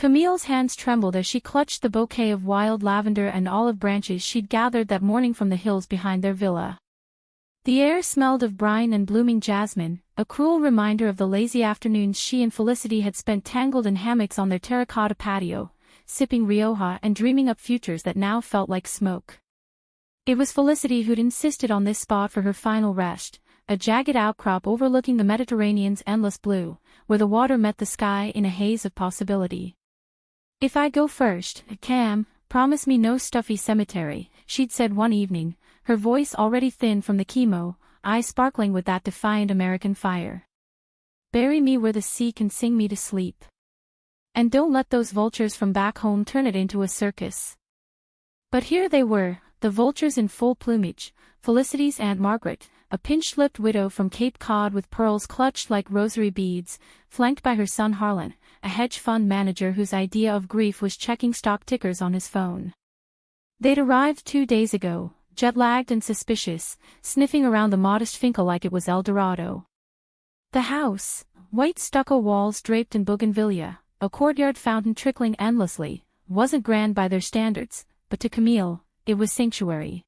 Camille's hands trembled as she clutched the bouquet of wild lavender and olive branches she'd gathered that morning from the hills behind their villa. The air smelled of brine and blooming jasmine, a cruel reminder of the lazy afternoons she and Felicity had spent tangled in hammocks on their terracotta patio, sipping Rioja and dreaming up futures that now felt like smoke. It was Felicity who'd insisted on this spot for her final rest, a jagged outcrop overlooking the Mediterranean's endless blue, where the water met the sky in a haze of possibility. "If I go first, Cam, promise me no stuffy cemetery," she'd said one evening, her voice already thin from the chemo, eyes sparkling with that defiant American fire. "Bury me where the sea can sing me to sleep. And don't let those vultures from back home turn it into a circus." But here they were, the vultures in full plumage, Felicity's Aunt Margaret, a pinch-lipped widow from Cape Cod with pearls clutched like rosary beads, flanked by her son Harlan, a hedge fund manager whose idea of grief was checking stock tickers on his phone. They'd arrived 2 days ago, jet-lagged and suspicious, sniffing around the modest finca like it was El Dorado. The house, white stucco walls draped in bougainvillea, a courtyard fountain trickling endlessly, wasn't grand by their standards, but to Camille, it was sanctuary.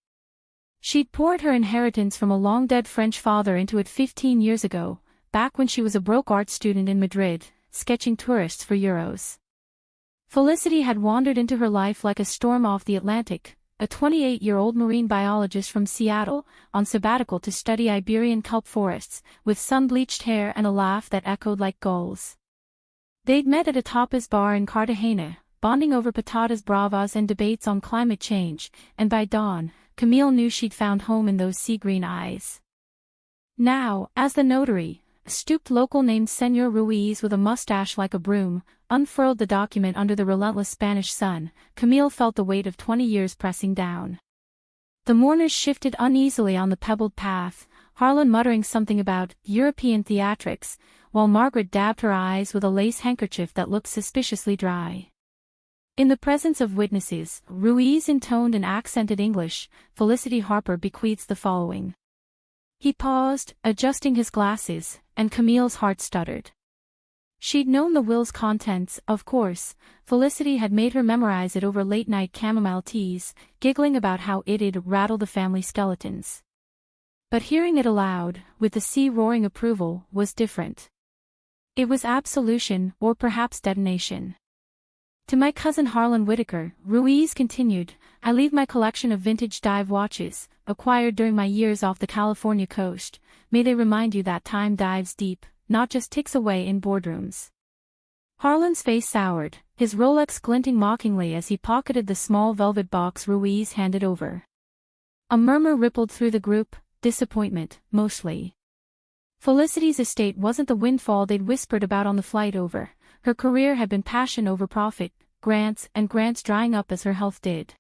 She'd poured her inheritance from a long-dead French father into it 15 years ago, back when she was a broke art student in Madrid, sketching tourists for euros. Felicity had wandered into her life like a storm off the Atlantic, a 28-year-old marine biologist from Seattle, on sabbatical to study Iberian kelp forests, with sun-bleached hair and a laugh that echoed like gulls. They'd met at a tapas bar in Cartagena, bonding over patatas bravas and debates on climate change, and by dawn, Camille knew she'd found home in those sea-green eyes. Now, as the notary, a stooped local named Señor Ruiz with a mustache like a broom, unfurled the document under the relentless Spanish sun, Camille felt the weight of 20 years pressing down. The mourners shifted uneasily on the pebbled path, Harlan muttering something about European theatrics, while Margaret dabbed her eyes with a lace handkerchief that looked suspiciously dry. In the presence of witnesses, Ruiz intoned in accented English, Felicity Harper bequeaths the following. He paused, adjusting his glasses, and Camille's heart stuttered. She'd known the will's contents, of course. Felicity had made her memorize it over late-night chamomile teas, giggling about how it'd rattle the family skeletons. But hearing it aloud, with the sea roaring approval, was different. It was absolution, or perhaps detonation. To my cousin Harlan Whitaker, Ruiz continued, I leave my collection of vintage dive watches, acquired during my years off the California coast. May they remind you that time dives deep, not just ticks away in boardrooms. Harlan's face soured, his Rolex glinting mockingly as he pocketed the small velvet box Ruiz handed over. A murmur rippled through the group, disappointment, mostly. Felicity's estate wasn't the windfall they'd whispered about on the flight over. Her career had been passion over profit, grants drying up as her health did.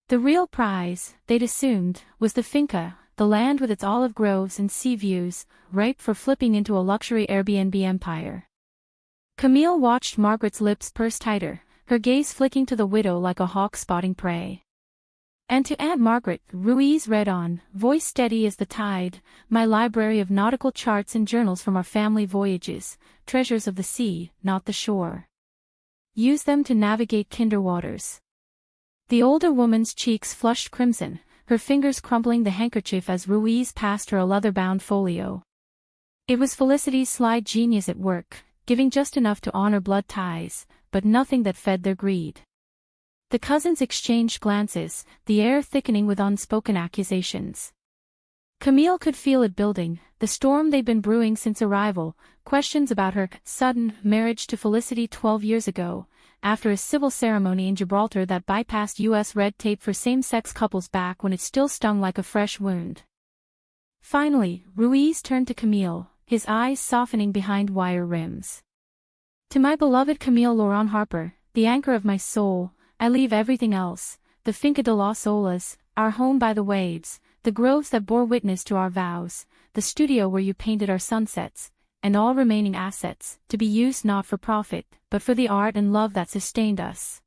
The real prize, they'd assumed, was the finca, the land with its olive groves and sea views, ripe for flipping into a luxury Airbnb empire. Camille watched Margaret's lips purse tighter, her gaze flicking to the widow like a hawk spotting prey. And to Aunt Margaret, Ruiz read on, voice steady as the tide, my library of nautical charts and journals from our family voyages, treasures of the sea, not the shore. Use them to navigate kinder waters. The older woman's cheeks flushed crimson, her fingers crumpling the handkerchief as Ruiz passed her a leather-bound folio. It was Felicity's sly genius at work, giving just enough to honor blood ties, but nothing that fed their greed. The cousins exchanged glances, the air thickening with unspoken accusations. Camille could feel it building, the storm they'd been brewing since arrival, questions about her sudden marriage to Felicity 12 years ago, after a civil ceremony in Gibraltar that bypassed U.S. red tape for same-sex couples back when it still stung like a fresh wound. Finally, Ruiz turned to Camille, his eyes softening behind wire rims. To my beloved Camille Laurent Harper, the anchor of my soul, I leave everything else, the Finca de las Olas, our home by the waves, the groves that bore witness to our vows, the studio where you painted our sunsets, and all remaining assets, to be used not for profit, but for the art and love that sustained us.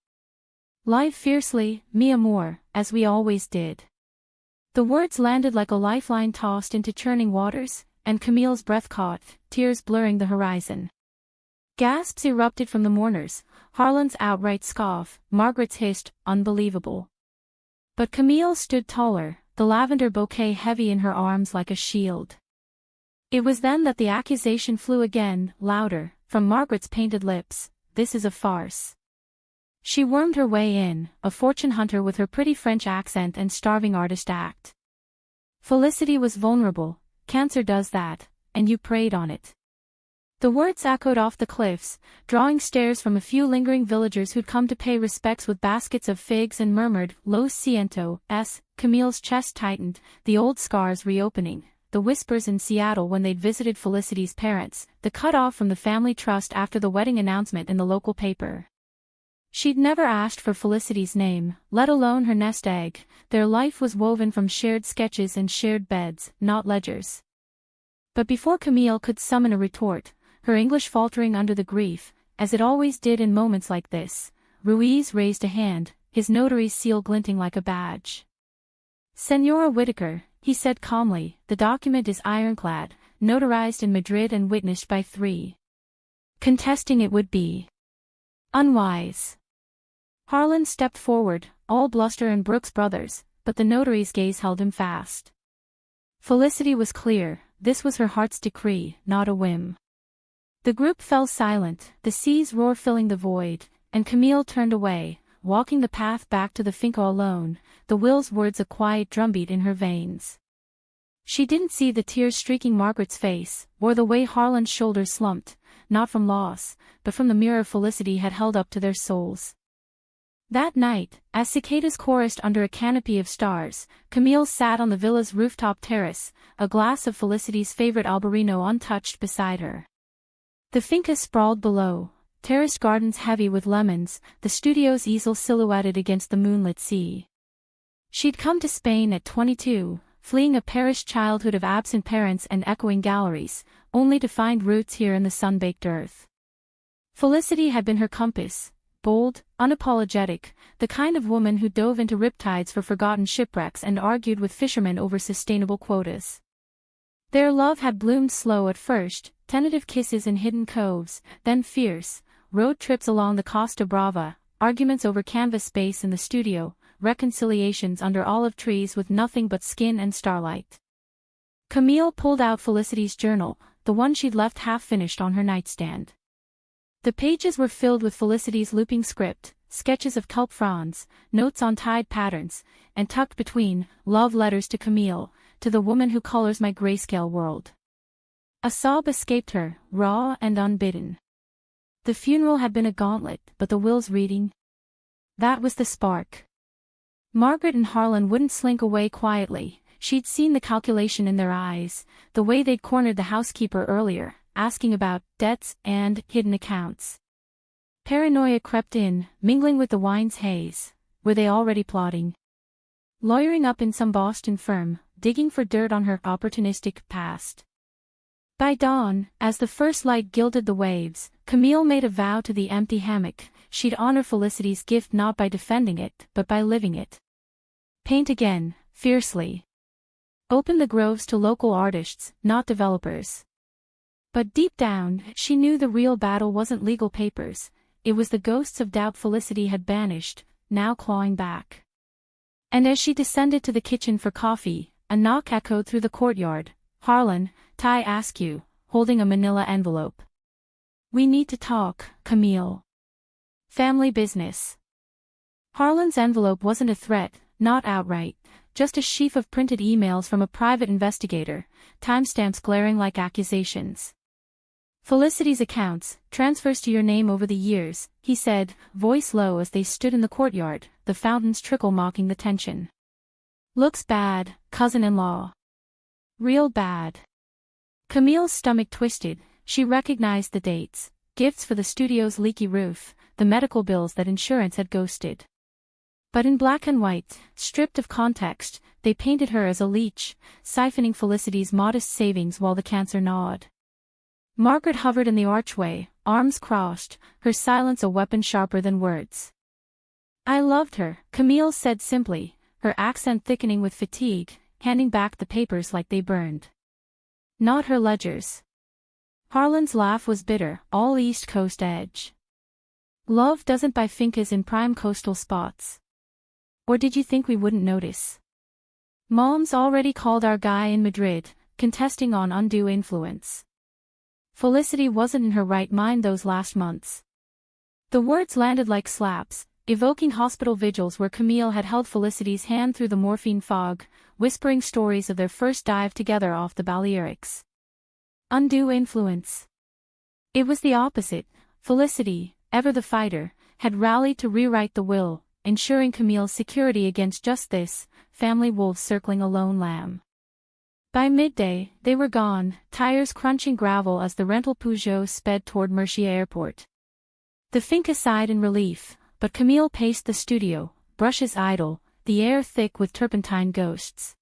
Live fiercely, mi amor, as we always did. The words landed like a lifeline tossed into churning waters, and Camille's breath caught, tears blurring the horizon. Gasps erupted from the mourners, Harlan's outright scoff, Margaret's hissed, unbelievable. But Camille stood taller, the lavender bouquet heavy in her arms like a shield. It was then that the accusation flew again, louder, from Margaret's painted lips, "This is a farce." She wormed her way in, a fortune hunter with her pretty French accent and starving artist act. Felicity was vulnerable, cancer does that, and you preyed on it. The words echoed off the cliffs, drawing stares from a few lingering villagers who'd come to pay respects with baskets of figs and murmured, "Lo siento, s." Camille's chest tightened, the old scars reopening, the whispers in Seattle when they'd visited Felicity's parents, the cut-off from the family trust after the wedding announcement in the local paper. She'd never asked for Felicity's name, let alone her nest egg. Their life was woven from shared sketches and shared beds, not ledgers. But before Camille could summon a retort, her English faltering under the grief, as it always did in moments like this, Ruiz raised a hand, his notary's seal glinting like a badge. "Senora Whitaker," he said calmly, "the document is ironclad, notarized in Madrid and witnessed by 3. Contesting it would be unwise." Harlan stepped forward, all bluster and Brooks Brothers, but the notary's gaze held him fast. Felicity was clear, this was her heart's decree, not a whim. The group fell silent, the sea's roar filling the void, and Camille turned away, walking the path back to the finca alone, the will's words a quiet drumbeat in her veins. She didn't see the tears streaking Margaret's face, or the way Harlan's shoulders slumped, not from loss, but from the mirror Felicity had held up to their souls. That night, as cicadas chorused under a canopy of stars, Camille sat on the villa's rooftop terrace, a glass of Felicity's favorite Albarino untouched beside her. The finca sprawled below, terraced gardens heavy with lemons, the studio's easel silhouetted against the moonlit sea. She'd come to Spain at 22, fleeing a perished childhood of absent parents and echoing galleries, only to find roots here in the sun-baked earth. Felicity had been her compass. Bold, unapologetic, the kind of woman who dove into riptides for forgotten shipwrecks and argued with fishermen over sustainable quotas. Their love had bloomed slow at first, tentative kisses in hidden coves, then fierce, road trips along the Costa Brava, arguments over canvas space in the studio, reconciliations under olive trees with nothing but skin and starlight. Camille pulled out Felicity's journal, the one she'd left half-finished on her nightstand. The pages were filled with Felicity's looping script, sketches of kelp fronds, notes on tide patterns, and tucked between, love letters to Camille, to the woman who colors my grayscale world. A sob escaped her, raw and unbidden. The funeral had been a gauntlet, but the will's reading? That was the spark. Margaret and Harlan wouldn't slink away quietly, she'd seen the calculation in their eyes, the way they'd cornered the housekeeper earlier, asking about debts and hidden accounts. Paranoia crept in, mingling with the wine's haze. Were they already plotting? Lawyering up in some Boston firm, digging for dirt on her opportunistic past. By dawn, as the first light gilded the waves, Camille made a vow to the empty hammock, she'd honor Felicity's gift not by defending it, but by living it. Paint again, fiercely. Open the groves to local artists, not developers. But deep down, she knew the real battle wasn't legal papers, it was the ghosts of doubt Felicity had banished, now clawing back. And as she descended to the kitchen for coffee, a knock echoed through the courtyard. "Harlan, Ty Askew," holding a manila envelope. "We need to talk, Camille. Family business." Harlan's envelope wasn't a threat, not outright, just a sheaf of printed emails from a private investigator, timestamps glaring like accusations. "Felicity's accounts, transfers to your name over the years," he said, voice low as they stood in the courtyard, the fountain's trickle mocking the tension. "Looks bad, cousin-in-law. Real bad." Camille's stomach twisted, she recognized the dates, gifts for the studio's leaky roof, the medical bills that insurance had ghosted. But in black and white, stripped of context, they painted her as a leech, siphoning Felicity's modest savings while the cancer gnawed. Margaret hovered in the archway, arms crossed, her silence a weapon sharper than words. "I loved her," Camille said simply, her accent thickening with fatigue, handing back the papers like they burned. "Not her ledgers." Harlan's laugh was bitter, all East Coast edge. Love doesn't buy fincas in prime coastal spots. Or did you think we wouldn't notice? Mom's already called our guy in Madrid, contesting on undue influence. Felicity wasn't in her right mind those last months. The words landed like slaps, evoking hospital vigils where Camille had held Felicity's hand through the morphine fog, whispering stories of their first dive together off the Balearics. Undue influence. It was the opposite. Felicity, ever the fighter, had rallied to rewrite the will, ensuring Camille's security against just this, family wolves circling a lone lamb. By midday, they were gone, tires crunching gravel as the rental Peugeot sped toward Murcia Airport. The finca sighed in relief, but Camille paced the studio, brushes idle, the air thick with turpentine ghosts.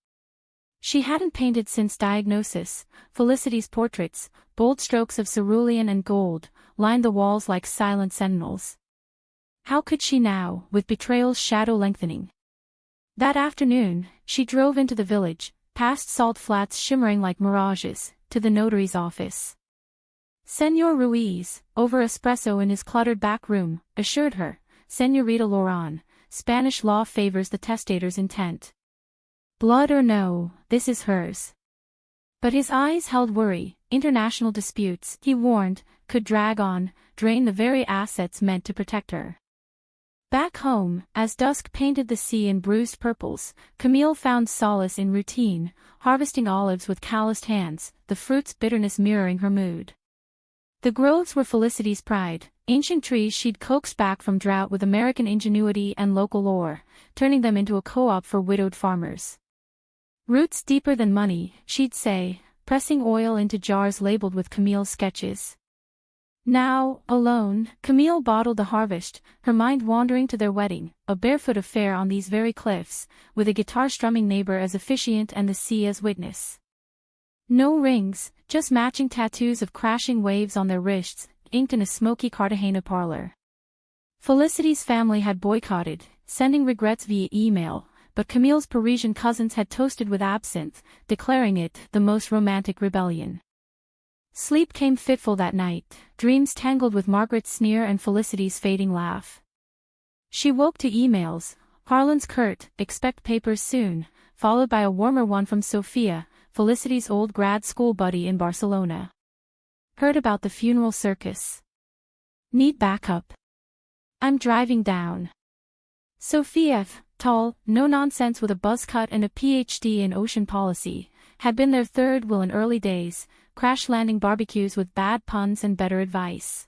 She hadn't painted since diagnosis. Felicity's portraits, bold strokes of cerulean and gold, lined the walls like silent sentinels. How could she now, with betrayal's shadow lengthening? That afternoon, she drove into the village, past salt flats shimmering like mirages, to the notary's office. Señor Ruiz, over espresso in his cluttered back room, assured her, Señorita Loran, Spanish law favors the testator's intent. Blood or no, this is hers. But his eyes held worry. International disputes, he warned, could drag on, drain the very assets meant to protect her. Back home, as dusk painted the sea in bruised purples, Camille found solace in routine, harvesting olives with calloused hands, the fruit's bitterness mirroring her mood. The groves were Felicity's pride, ancient trees she'd coaxed back from drought with American ingenuity and local lore, turning them into a co-op for widowed farmers. Roots deeper than money, she'd say, pressing oil into jars labeled with Camille's sketches. Now, alone, Camille bottled the harvest, her mind wandering to their wedding, a barefoot affair on these very cliffs, with a guitar-strumming neighbor as officiant and the sea as witness. No rings, just matching tattoos of crashing waves on their wrists, inked in a smoky Cartagena parlor. Felicity's family had boycotted, sending regrets via email, but Camille's Parisian cousins had toasted with absinthe, declaring it the most romantic rebellion. Sleep came fitful that night, dreams tangled with Margaret's sneer and Felicity's fading laugh. She woke to emails, Harlan's curt, expect papers soon, followed by a warmer one from Sophia, Felicity's old grad school buddy in Barcelona. Heard about the funeral circus. Need backup. I'm driving down. Sophia, tall, no-nonsense with a buzz cut and a PhD in ocean policy, had been their third wheel in early days, crash-landing barbecues with bad puns and better advice.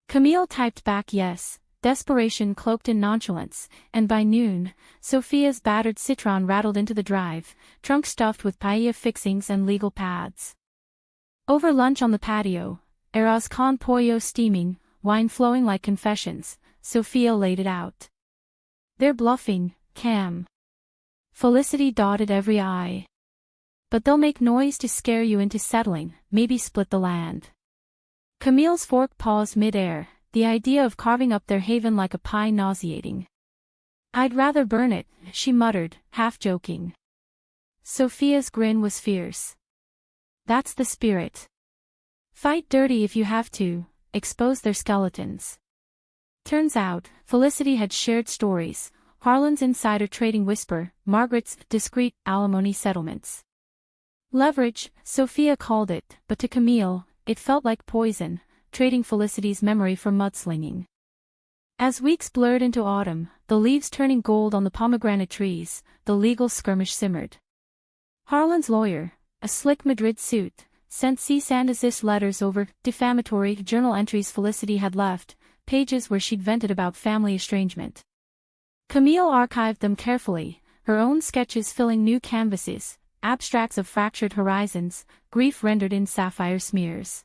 Camille typed back yes, desperation cloaked in nonchalance, and by noon, Sophia's battered Citroën rattled into the drive, trunk stuffed with paella fixings and legal pads. Over lunch on the patio, arroz con pollo steaming, wine flowing like confessions, Sophia laid it out. They're bluffing, Cam. Felicity dotted every I. But they'll make noise to scare you into settling, maybe split the land. Camille's fork paused mid-air, the idea of carving up their haven like a pie nauseating. I'd rather burn it, she muttered, half joking. Sophia's grin was fierce. That's the spirit. Fight dirty if you have to, expose their skeletons. Turns out, Felicity had shared stories, Harlan's insider trading whisper, Margaret's discreet alimony settlements. Leverage, Sophia called it, but to Camille, it felt like poison, trading Felicity's memory for mudslinging. As weeks blurred into autumn, the leaves turning gold on the pomegranate trees, the legal skirmish simmered. Harlan's lawyer, a slick Madrid suit, sent cease and desist letters over defamatory journal entries Felicity had left, pages where she'd vented about family estrangement. Camille archived them carefully, her own sketches filling new canvases, abstracts of fractured horizons, grief rendered in sapphire smears.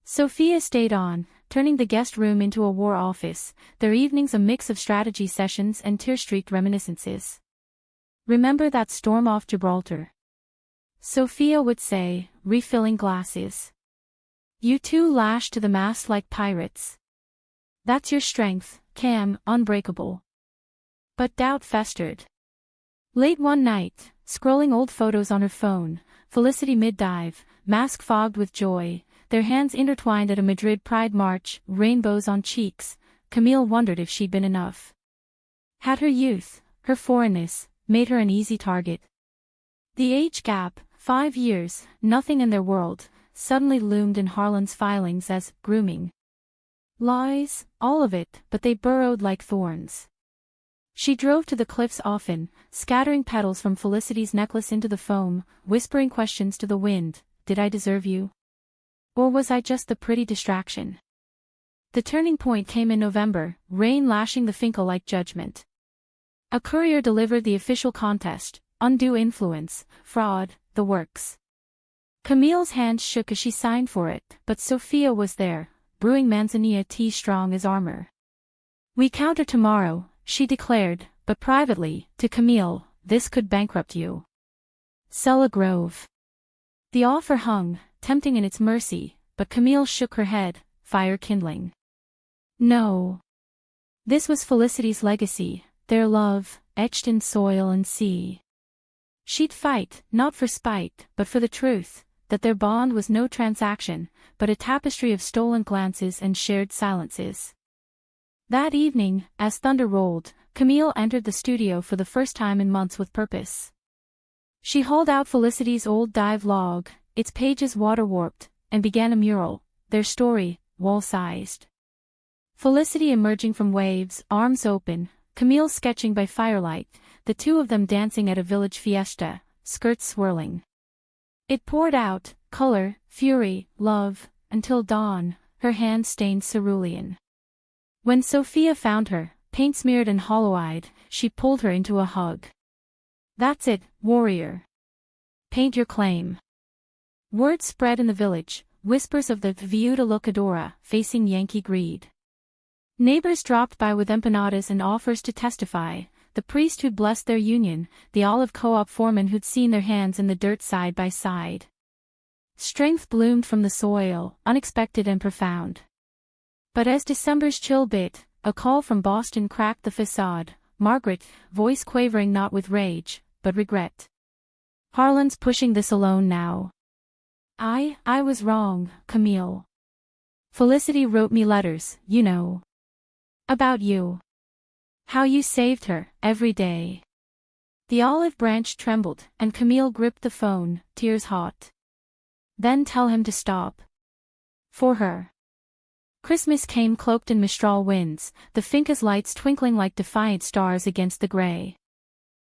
Sophia stayed on, turning the guest room into a war office, their evenings a mix of strategy sessions and tear-streaked reminiscences. Remember that storm off Gibraltar? Sophia would say, refilling glasses. You two lashed to the mast like pirates. That's your strength, Cam, unbreakable. But doubt festered. Late one night, scrolling old photos on her phone, Felicity mid-dive, mask fogged with joy, their hands intertwined at a Madrid Pride March, rainbows on cheeks. Camille wondered if she'd been enough. Had her youth, her foreignness, made her an easy target? The age gap, 5 years, nothing in their world, suddenly loomed in Harlan's filings as grooming. Lies, all of it, but they burrowed like thorns. She drove to the cliffs often, scattering petals from Felicity's necklace into the foam, whispering questions to the wind. Did I deserve you? Or was I just the pretty distraction? The turning point came in November, rain lashing the Finkel like judgment. A courier delivered the official contest, undue influence, fraud, the works. Camille's hands shook as she signed for it, but Sophia was there, brewing manzanilla tea strong as armor. We counter tomorrow, she declared, but privately, to Camille, this could bankrupt you. Sell a grove. The offer hung, tempting in its mercy, but Camille shook her head, fire kindling. No. This was Felicity's legacy, their love, etched in soil and sea. She'd fight, not for spite, but for the truth, that their bond was no transaction, but a tapestry of stolen glances and shared silences. That evening, as thunder rolled, Camille entered the studio for the first time in months with purpose. She hauled out Felicity's old dive log, its pages water-warped, and began a mural, their story, wall-sized. Felicity emerging from waves, arms open, Camille sketching by firelight, the two of them dancing at a village fiesta, skirts swirling. It poured out, color, fury, love, until dawn, her hands stained cerulean. When Sophia found her, paint-smeared and hollow-eyed, she pulled her into a hug. That's it, warrior. Paint your claim. Word spread in the village, whispers of the viuda locadora, facing Yankee greed. Neighbors dropped by with empanadas and offers to testify, the priest who'd blessed their union, the olive co-op foreman who'd seen their hands in the dirt side by side. Strength bloomed from the soil, unexpected and profound. But as December's chill bit, a call from Boston cracked the facade, Margaret, voice quavering not with rage, but regret. Harlan's pushing this alone now. I was wrong, Camille. Felicity wrote me letters, you know. About you. How you saved her, every day. The olive branch trembled, and Camille gripped the phone, tears hot. Then tell him to stop. For her. Christmas came cloaked in Mistral winds, the Finca's lights twinkling like defiant stars against the gray.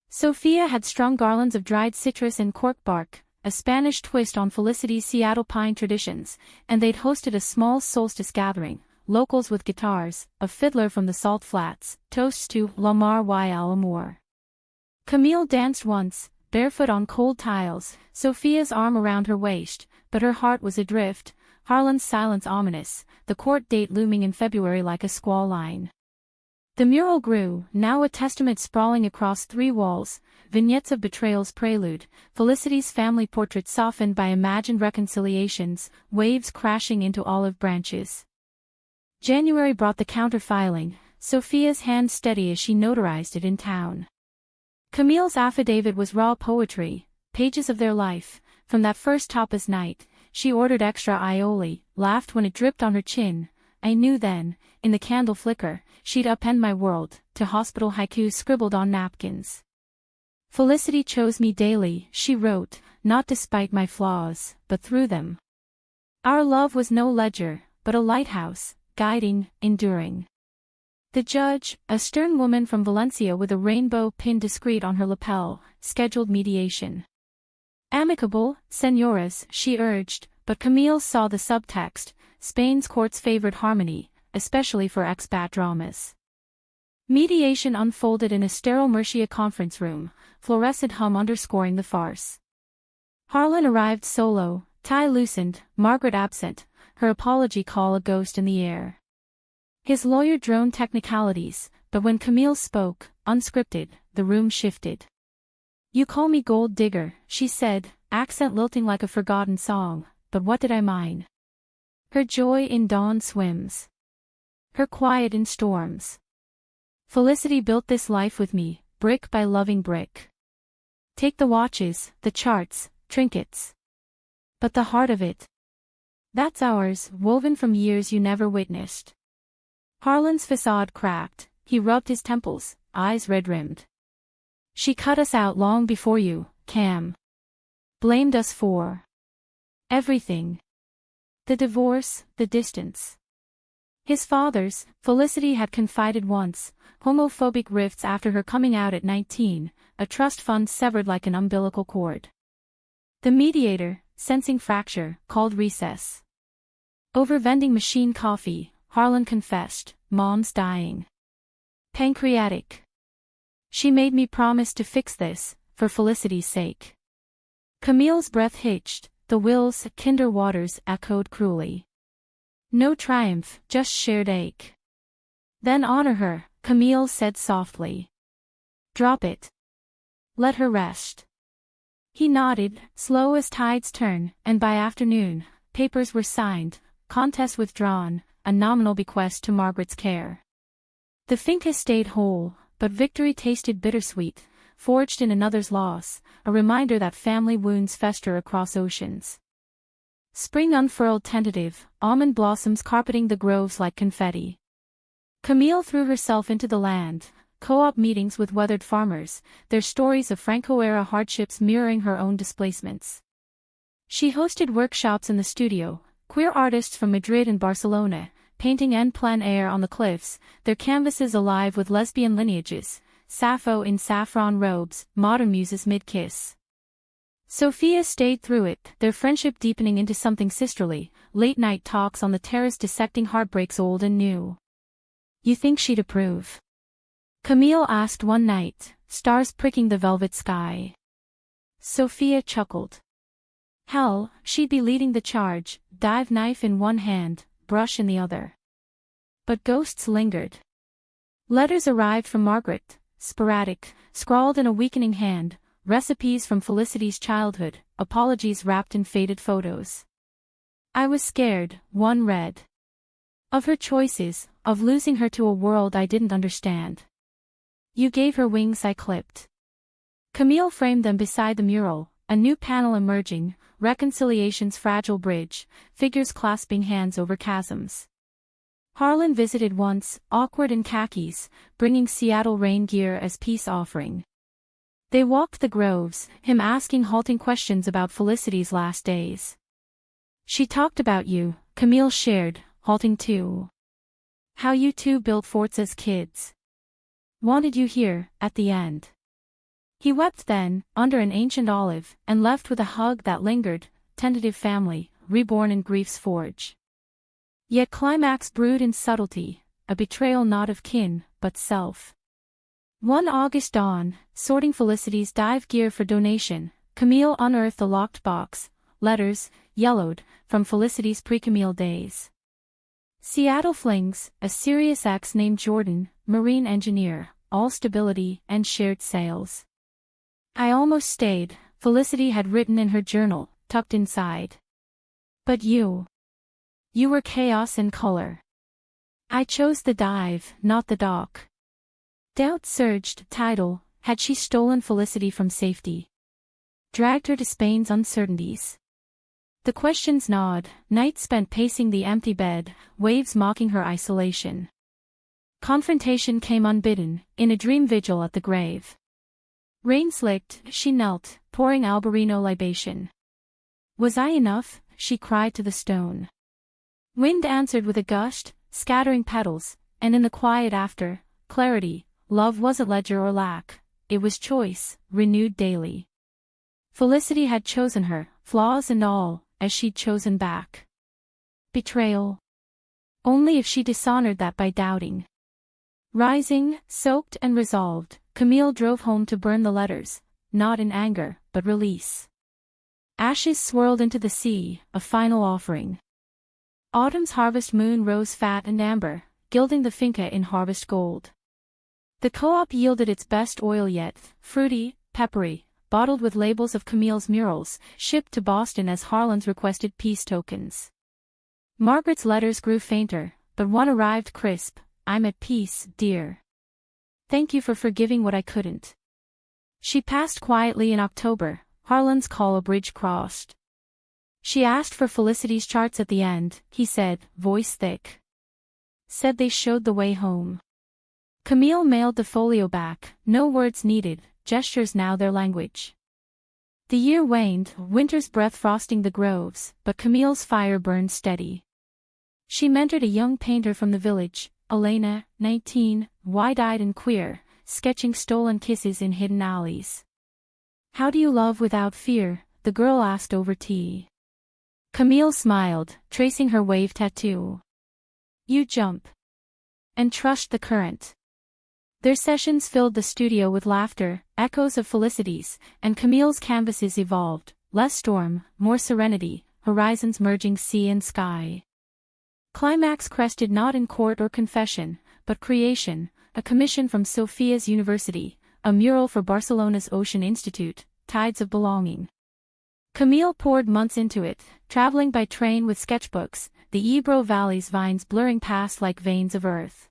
Sophia had strung garlands of dried citrus and cork bark, a Spanish twist on Felicity's Seattle pine traditions, and they'd hosted a small solstice gathering, locals with guitars, a fiddler from the Salt Flats, toasts to La Mar y al Amor. Camille danced once, barefoot on cold tiles, Sophia's arm around her waist, but her heart was adrift, Harlan's silence ominous, the court date looming in February like a squall line. The mural grew, now a testament sprawling across 3 walls, vignettes of betrayal's prelude, Felicity's family portrait softened by imagined reconciliations, waves crashing into olive branches. January brought the counter-filing, Sophia's hand steady as she notarized it in town. Camille's affidavit was raw poetry, pages of their life, from that first tapas night. She ordered extra aioli, laughed when it dripped on her chin. I knew then, in the candle flicker, she'd upend my world, to hospital haikus scribbled on napkins. Felicity chose me daily, she wrote, not despite my flaws, but through them. Our love was no ledger, but a lighthouse, guiding, enduring. The judge, a stern woman from Valencia with a rainbow pin discreet on her lapel, scheduled mediation. Amicable, señoras, she urged, but Camille saw the subtext, Spain's courts favored harmony, especially for expat dramas. Mediation unfolded in a sterile Murcia conference room, fluorescent hum underscoring the farce. Harlan arrived solo, tie loosened, Margaret absent, her apology call a ghost in the air. His lawyer droned technicalities, but when Camille spoke, unscripted, the room shifted. You call me gold digger, she said, accent lilting like a forgotten song, but what did I mine? Her joy in dawn swims. Her quiet in storms. Felicity built this life with me, brick by loving brick. Take the watches, the charts, trinkets. But the heart of it. That's ours, woven from years you never witnessed. Harlan's facade cracked, he rubbed his temples, eyes red-rimmed. She cut us out long before you, Cam. Blamed us for everything. The divorce, the distance. His father's, Felicity had confided once, homophobic rifts after her coming out at 19, a trust fund severed like an umbilical cord. The mediator, sensing fracture, called recess. Over vending machine coffee, Harlan confessed, Mom's dying. Pancreatic. She made me promise to fix this, for Felicity's sake. Camille's breath hitched, the Will's kinder waters echoed cruelly. No triumph, just shared ache. Then honor her, Camille said softly. Drop it. Let her rest. He nodded, slow as tides turn, and by afternoon, papers were signed, contest withdrawn, a nominal bequest to Margaret's care. The Finca stayed whole, but victory tasted bittersweet, forged in another's loss, a reminder that family wounds fester across oceans. Spring unfurled tentative, almond blossoms carpeting the groves like confetti. Camille threw herself into the land, co-op meetings with weathered farmers, their stories of Franco-era hardships mirroring her own displacements. She hosted workshops in the studio, queer artists from Madrid and Barcelona, painting en plein air on the cliffs, their canvases alive with lesbian lineages, Sappho in saffron robes, modern muses mid-kiss. Sophia stayed through it, their friendship deepening into something sisterly, late-night talks on the terrace dissecting heartbreaks old and new. You think she'd approve? Camille asked one night, stars pricking the velvet sky. Sophia chuckled. Hell, she'd be leading the charge, dive knife in one hand, brush in the other. But ghosts lingered. Letters arrived from Margaret, sporadic, scrawled in a weakening hand, recipes from Felicity's childhood, apologies wrapped in faded photos. I was scared, one read. Of her choices, of losing her to a world I didn't understand. You gave her wings, I clipped. Camille framed them beside the mural, a new panel emerging, reconciliation's fragile bridge, figures clasping hands over chasms. Harlan visited once, awkward in khakis, bringing Seattle rain gear as peace offering. They walked the groves, him asking halting questions about Felicity's last days. She talked about you, Camille shared, halting too. How you two built forts as kids. Wanted you here, at the end. He wept then, under an ancient olive, and left with a hug that lingered, tentative family, reborn in grief's forge. Yet climax brewed in subtlety, a betrayal not of kin, but self. One August dawn, sorting Felicity's dive gear for donation, Camille unearthed a locked box, letters, yellowed, from Felicity's pre-Camille days. Seattle flings, a Sirius X named Jordan, marine engineer, all stability and shared sails. I almost stayed, Felicity had written in her journal, tucked inside. But you. You were chaos and color. I chose the dive, not the dock. Doubt surged, tidal, had she stolen Felicity from safety? Dragged her to Spain's uncertainties? The questions gnawed, nights spent pacing the empty bed, waves mocking her isolation. Confrontation came unbidden, in a dream vigil at the grave. Rain slicked, she knelt, pouring Albarino libation. Was I enough? She cried to the stone. Wind answered with a gust, scattering petals, and in the quiet after, clarity. Love wasn't ledger or lack, it was choice, renewed daily. Felicity had chosen her, flaws and all, as she'd chosen back. Betrayal? Only if she dishonored that by doubting. Rising, soaked and resolved, Camille drove home to burn the letters, not in anger, but release. Ashes swirled into the sea, a final offering. Autumn's harvest moon rose fat and amber, gilding the finca in harvest gold. The co-op yielded its best oil yet, fruity, peppery, bottled with labels of Camille's murals, shipped to Boston as Harlan's requested peace tokens. Margaret's letters grew fainter, but one arrived crisp. I'm at peace, dear. Thank you for forgiving what I couldn't. She passed quietly in October, Harlan's call a bridge crossed. She asked for Felicity's charts at the end, he said, voice thick. Said they showed the way home. Camille mailed the folio back, no words needed, gestures now their language. The year waned, winter's breath frosting the groves, but Camille's fire burned steady. She mentored a young painter from the village, Elena, 19, wide-eyed and queer, sketching stolen kisses in hidden alleys. How do you love without fear? The girl asked over tea. Camille smiled, tracing her wave tattoo. You jump. And trust the current. Their sessions filled the studio with laughter, echoes of Felicity's, and Camille's canvases evolved, less storm, more serenity, horizons merging sea and sky. Climax crested not in court or confession, but creation, a commission from Sofia's University, a mural for Barcelona's Ocean Institute, tides of belonging. Camille poured months into it, traveling by train with sketchbooks, the Ebro Valley's vines blurring past like veins of earth.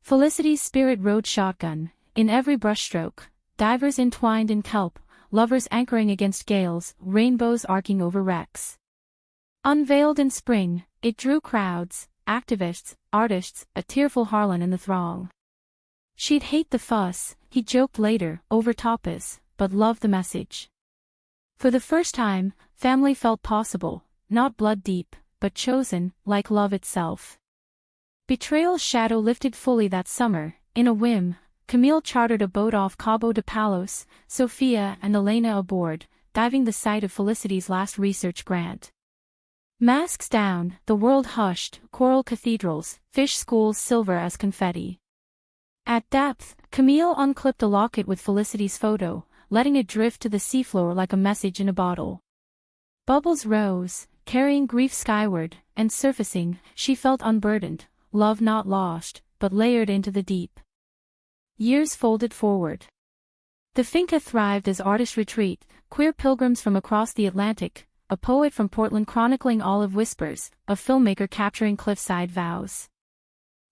Felicity's spirit rode shotgun, in every brushstroke, divers entwined in kelp, lovers anchoring against gales, rainbows arcing over wrecks. Unveiled in spring, it drew crowds, activists, artists, a tearful Harlan in the throng. She'd hate the fuss, he joked later, over tapas, but loved the message. For the first time, family felt possible, not blood deep, but chosen, like love itself. Betrayal's shadow lifted fully that summer. In a whim, Camille chartered a boat off Cabo de Palos, Sofia and Elena aboard, diving the site of Felicity's last research grant. Masks down, the world hushed, coral cathedrals, fish schools silver as confetti. At depth, Camille unclipped a locket with Felicity's photo, letting it drift to the seafloor like a message in a bottle. Bubbles rose, carrying grief skyward, and surfacing, she felt unburdened, love not lost, but layered into the deep. Years folded forward. The finca thrived as artists retreat, queer pilgrims from across the Atlantic, a poet from Portland chronicling olive whispers, a filmmaker capturing cliffside vows.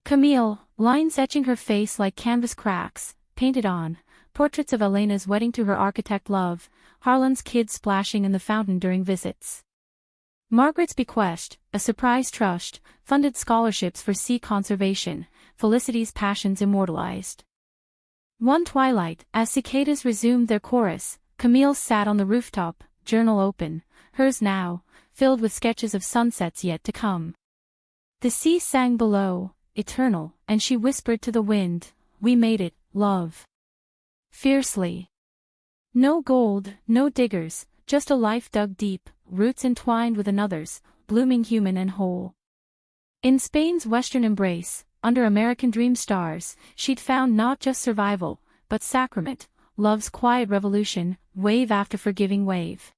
Camille, lines etching her face like canvas cracks, painted on, portraits of Elena's wedding to her architect love, Harlan's kids splashing in the fountain during visits. Margaret's bequest, a surprise trust, funded scholarships for sea conservation, Felicity's passions immortalized. One twilight, as cicadas resumed their chorus, Camille sat on the rooftop, journal open, hers now, filled with sketches of sunsets yet to come. The sea sang below, eternal, and she whispered to the wind, "We made it, love." Fiercely. No gold, no diggers, just a life dug deep, roots entwined with another's, blooming human and whole. In Spain's western embrace, under American dream stars, she'd found not just survival, but sacrament, love's quiet revolution, wave after forgiving wave.